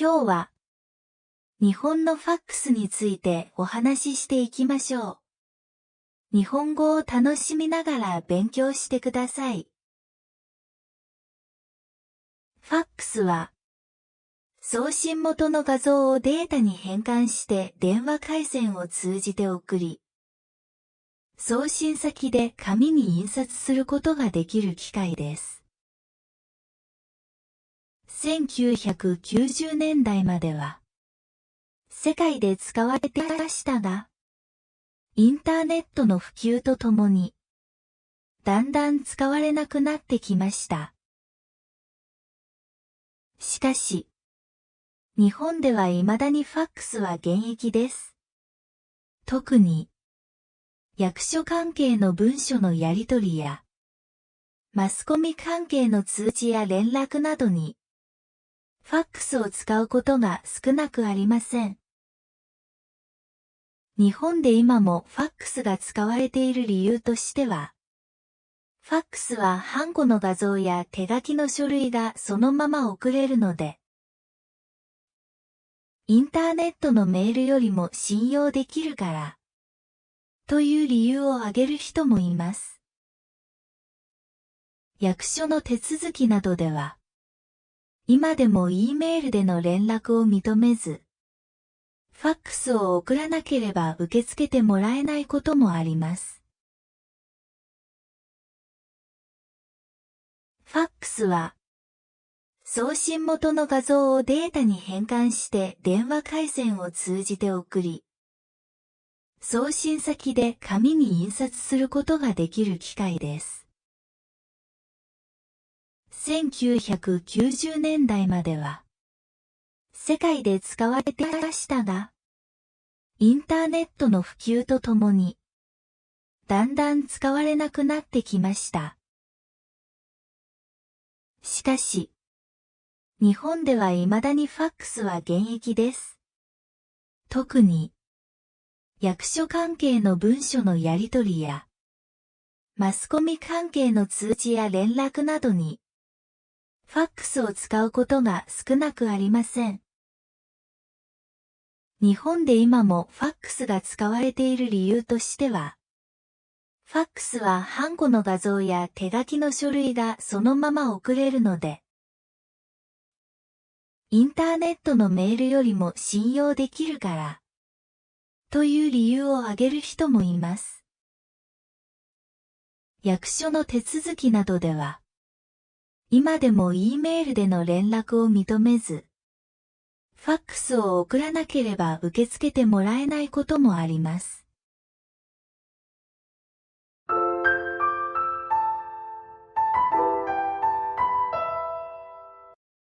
今日は日本のファックスについてお話ししていきましょう。日本語を楽しみながら勉強してください。ファックスは送信元の画像をデータに変換して電話回線を通じて送り、送信先で紙に印刷することができる機械です。1990年代までは世界で使われていましたが、インターネットの普及とともにだんだん使われなくなってきました。しかし、日本では未だにファックスは現役です。特に役所関係の文書のやり取りやマスコミ関係の通知や連絡などにファックスを使うことが少なくありません。日本で今もファックスが使われている理由としては、ファックスはハンコの画像や手書きの書類がそのまま送れるので、インターネットのメールよりも信用できるから、という理由を挙げる人もいます。役所の手続きなどでは、今でも E メールでの連絡を認めず、ファックスを送らなければ受け付けてもらえないこともあります。ファックスは、送信元の画像をデータに変換して電話回線を通じて送り、送信先で紙に印刷することができる機械です。1990年代までは世界で使われていましたが、インターネットの普及とともにだんだん使われなくなってきました。しかし、日本では未だにファックスは現役です。特に役所関係の文書のやり取りやマスコミ関係の通知や連絡などにファックスを使うことが少なくありません。日本で今もファックスが使われている理由としては、ファックスはハンコの画像や手書きの書類がそのまま送れるので、インターネットのメールよりも信用できるから、という理由を挙げる人もいます。役所の手続きなどでは、今でも E メールでの連絡を認めず、ファックスを送らなければ受け付けてもらえないこともあります。